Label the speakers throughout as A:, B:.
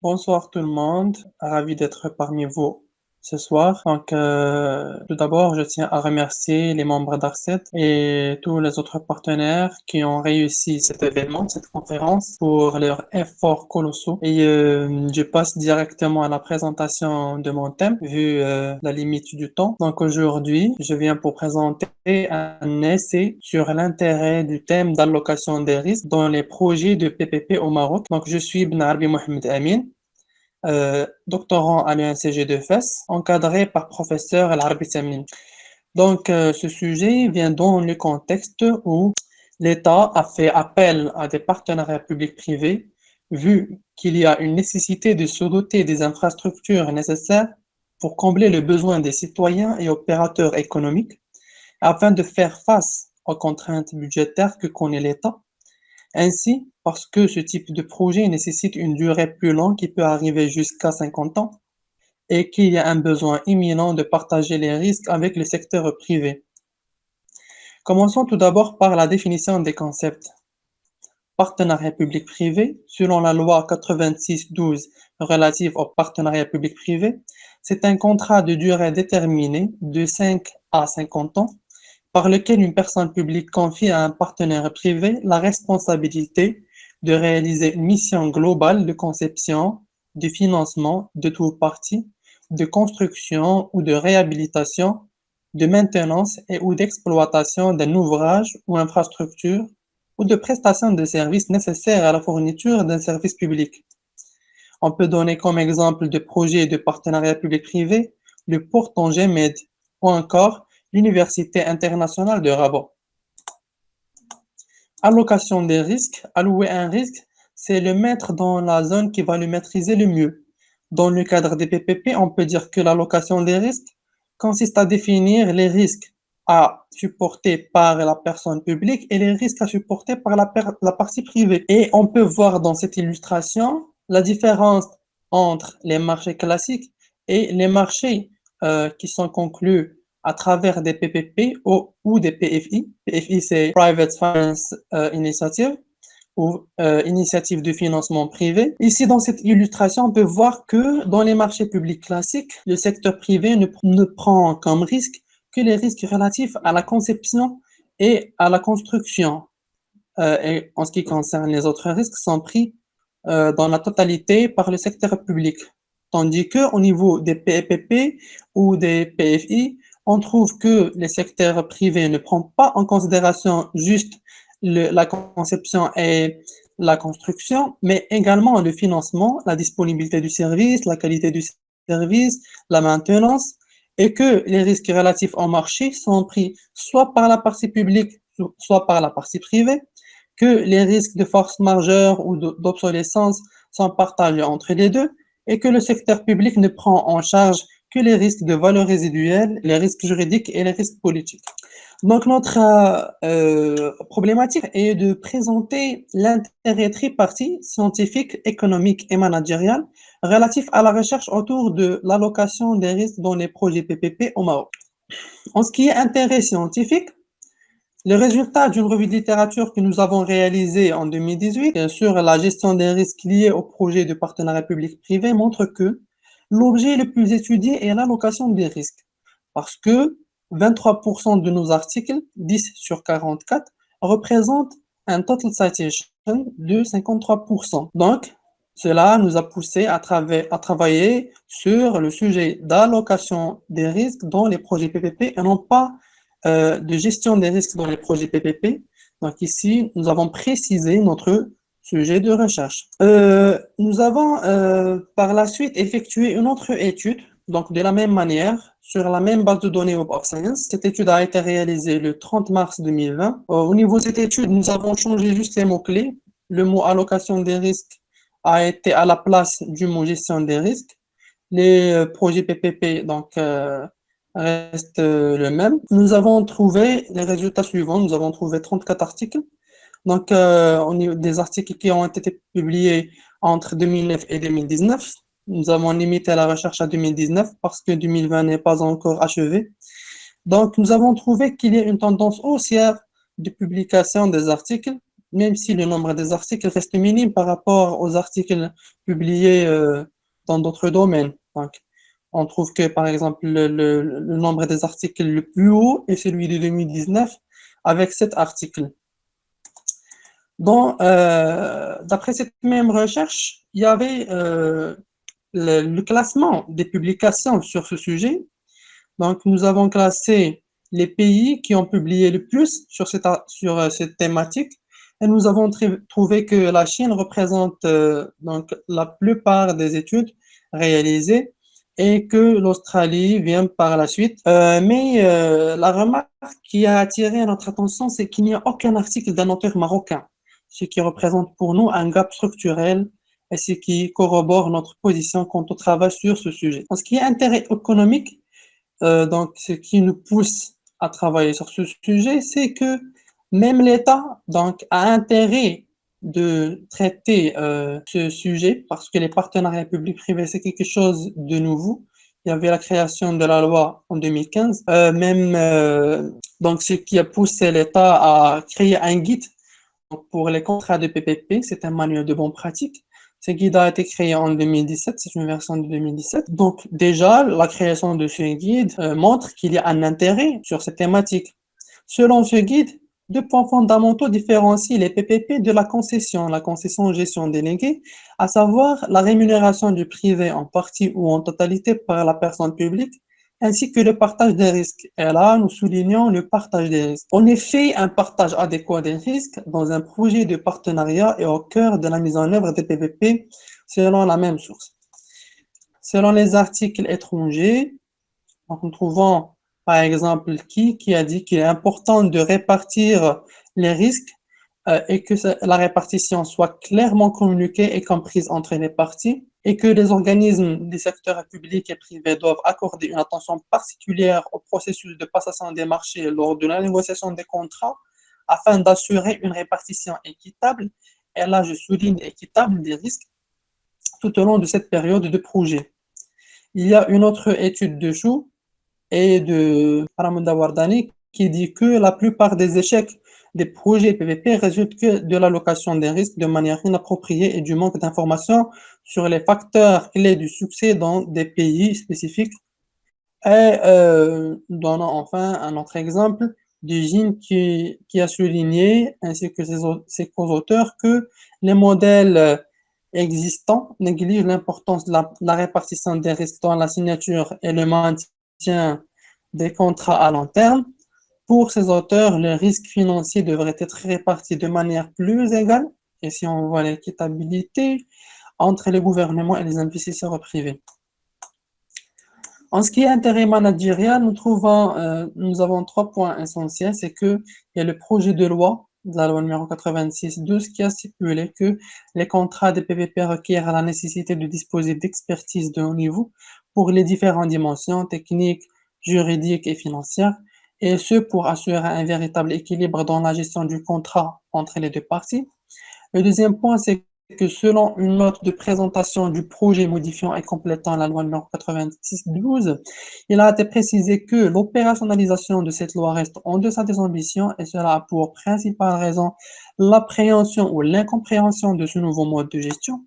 A: Bonsoir tout le monde, ravi d'être parmi vous ce soir. Tout d'abord, je tiens à remercier les membres d'ARCET et tous les autres partenaires qui ont réussi cet événement, cette conférence, pour leurs efforts colossaux. Je passe directement à la présentation de mon thème, vu la limite du temps. Donc aujourd'hui, je viens pour présenter un essai sur l'intérêt du thème d'allocation des risques dans les projets de PPP au Maroc. Donc je suis Ibn Arbi Mohamed Amin, doctorant à l'UNCG de Fès, encadré par professeur Al-Arbi Samin. Ce sujet vient dans le contexte où l'État a fait appel à des partenariats publics-privés, vu qu'il y a une nécessité de se doter des infrastructures nécessaires pour combler le besoin des citoyens et opérateurs économiques, afin de faire face aux contraintes budgétaires que connaît l'État. Ainsi, parce que ce type de projet nécessite une durée plus longue qui peut arriver jusqu'à 50 ans et qu'il y a un besoin imminent de partager les risques avec le secteur privé. Commençons tout d'abord par la définition des concepts. Partenariat public-privé, selon la loi 86-12 relative au partenariat public-privé, c'est un contrat de durée déterminée de 5 à 50 ans par lequel une personne publique confie à un partenaire privé la responsabilité de réaliser une mission globale de conception, de financement de tout parti, de construction ou de réhabilitation, de maintenance et ou d'exploitation d'un ouvrage ou infrastructure ou de prestation de services nécessaires à la fourniture d'un service public. On peut donner comme exemple de projets de partenariat public-privé le port Tanger Med ou encore l'Université internationale de Rabat. Allocation des risques. Allouer un risque, c'est le mettre dans la zone qui va le maîtriser le mieux. Dans le cadre des PPP, on peut dire que l'allocation des risques consiste à définir les risques à supporter par la personne publique et les risques à supporter par la partie privée. Et on peut voir dans cette illustration la différence entre les marchés classiques et les marchés qui sont conclus à travers des PPP ou des PFI. PFI, c'est Private Finance Initiative ou initiative de financement privé. Ici, dans cette illustration, on peut voir que dans les marchés publics classiques, le secteur privé ne prend comme risque que les risques relatifs à la conception et à la construction. Et en ce qui concerne les autres risques, sont pris dans la totalité par le secteur public. Tandis qu'au niveau des PPP ou des PFI, on trouve que les secteurs privés ne prennent pas en considération juste la conception et la construction, mais également le financement, la disponibilité du service, la qualité du service, la maintenance, et que les risques relatifs au marché sont pris soit par la partie publique, soit par la partie privée, que les risques de force majeure ou d'obsolescence sont partagés entre les deux, et que le secteur public ne prend en charge que les risques de valeur résiduelle, les risques juridiques et les risques politiques. Donc, notre problématique est de présenter l'intérêt tripartite, scientifique, économique et managérial relatif à la recherche autour de l'allocation des risques dans les projets PPP au Maroc. En ce qui est intérêt scientifique, le résultat d'une revue de littérature que nous avons réalisée en 2018 sur la gestion des risques liés au projet de partenariat public-privé montre que l'objet le plus étudié est l'allocation des risques, parce que 23% de nos articles, 10 sur 44, représentent un total citation de 53%. Donc, cela nous a poussé à travailler sur le sujet d'allocation des risques dans les projets PPP et non pas de gestion des risques dans les projets PPP. Donc ici, nous avons précisé notre sujet de recherche. Nous avons par la suite effectué une autre étude, donc de la même manière, sur la même base de données Web of Science. Cette étude a été réalisée le 30 mars 2020. Au niveau de cette étude, nous avons changé juste les mots-clés. Le mot allocation des risques a été à la place du mot gestion des risques. Les projets PPP, reste le même. Nous avons trouvé les résultats suivants. Nous avons trouvé 34 articles. Au niveau des articles qui ont été publiés entre 2009 et 2019. Nous avons limité la recherche à 2019 parce que 2020 n'est pas encore achevé. Donc, nous avons trouvé qu'il y a une tendance haussière de publication des articles même si le nombre des articles reste minime par rapport aux articles publiés dans d'autres domaines. Donc, on trouve que, par exemple, le nombre des articles le plus haut est celui de 2019, avec 7 articles. D'après cette même recherche, il y avait le classement des publications sur ce sujet. Donc, nous avons classé les pays qui ont publié le plus sur cette thématique et nous avons trouvé que la Chine représente donc la plupart des études réalisées et que l'Australie vient par la suite. Mais la remarque qui a attiré notre attention, c'est qu'il n'y a aucun article d'un auteur marocain, ce qui représente pour nous un gap structurel et ce qui corrobore notre position quant au travail sur ce sujet. En ce qui est intérêt économique, donc, ce qui nous pousse à travailler sur ce sujet, c'est que même l'État donc, a intérêt de traiter ce sujet parce que les partenariats publics-privés, c'est quelque chose de nouveau. Il y avait la création de la loi en 2015. Donc, ce qui a poussé l'État à créer un guide pour les contrats de PPP, c'est un manuel de bonnes pratiques. Ce guide a été créé en 2017, c'est une version de 2017. Donc déjà, la création de ce guide montre qu'il y a un intérêt sur cette thématique. Selon ce guide, deux points fondamentaux différencient les PPP de la concession gestion déléguée, à savoir la rémunération du privé en partie ou en totalité par la personne publique ainsi que le partage des risques. Et là, nous soulignons le partage des risques. En effet, un partage adéquat des risques dans un projet de partenariat est au cœur de la mise en œuvre des PPP selon la même source. Selon les articles étrangers, nous trouvons par exemple qui a dit qu'il est important de répartir les risques et que la répartition soit clairement communiquée et comprise entre les parties et que les organismes des secteurs publics et privés doivent accorder une attention particulière au processus de passation des marchés lors de la négociation des contrats afin d'assurer une répartition équitable, et là je souligne équitable des risques tout au long de cette période de projet. Il y a une autre étude de Chou et de Paramouda Wardani qui dit que la plupart des échecs des projets PVP résultent que de l'allocation des risques de manière inappropriée et du manque d'informations sur les facteurs clés du succès dans des pays spécifiques. Et donnons enfin un autre exemple d'usine qui a souligné, ainsi que ses co-auteurs, que les modèles existants négligent l'importance de la répartition des risques dans la signature et le maintien des contrats à long terme. Pour ces auteurs, les risques financiers devraient être répartis de manière plus égale, et si on voit l'équitabilité entre les gouvernements et les investisseurs privés. En ce qui est intérêt managérial, nous avons 3 points essentiels. C'est qu'il y a le projet de loi, de la loi numéro 86/12, qui a stipulé que les contrats des PVP requièrent la nécessité de disposer d'expertise de haut niveau pour les différentes dimensions techniques, juridiques et financières, et ce pour assurer un véritable équilibre dans la gestion du contrat entre les deux parties. Le deuxième point, c'est que selon une note de présentation du projet modifiant et complétant la loi numéro 86/12, il a été précisé que l'opérationnalisation de cette loi reste en deçà des ambitions et cela a pour principale raison l'appréhension ou l'incompréhension de ce nouveau mode de gestion.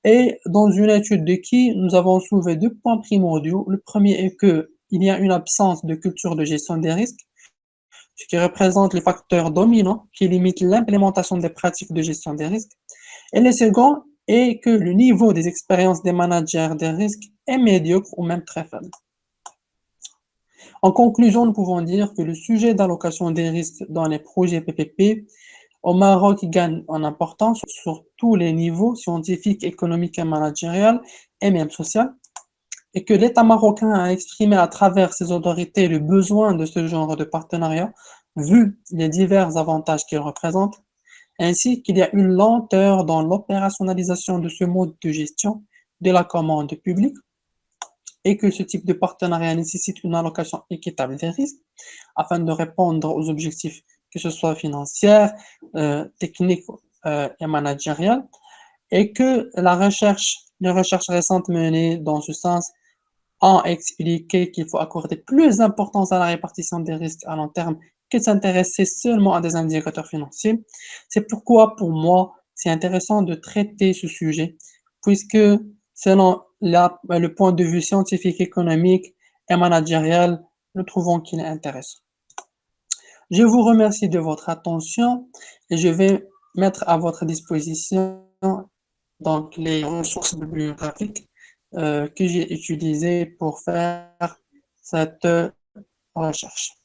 A: Et dans une étude de qui nous avons soulevé 2 points primordiaux. Le premier est que il y a une absence de culture de gestion des risques, ce qui représente le facteur dominant qui limite l'implémentation des pratiques de gestion des risques. Et le second est que le niveau des expériences des managers des risques est médiocre ou même très faible. En conclusion, nous pouvons dire que le sujet d'allocation des risques dans les projets PPP au Maroc gagne en importance sur tous les niveaux scientifiques, économiques et managériels et même social, et que l'État marocain a exprimé à travers ses autorités le besoin de ce genre de partenariat, vu les divers avantages qu'il représente, ainsi qu'il y a une lenteur dans l'opérationnalisation de ce mode de gestion de la commande publique et que ce type de partenariat nécessite une allocation équitable des risques afin de répondre aux objectifs, que ce soit financiers, techniques et managériels, et que les recherches récentes menées dans ce sens ont expliqué qu'il faut accorder plus d'importance à la répartition des risques à long terme que de s'intéresser seulement à des indicateurs financiers. C'est pourquoi, pour moi, c'est intéressant de traiter ce sujet, puisque selon le point de vue scientifique, économique et managérial, nous trouvons qu'il est intéressant. Je vous remercie de votre attention et je vais mettre à votre disposition donc les ressources bibliographiques que j'ai utilisées pour faire cette recherche.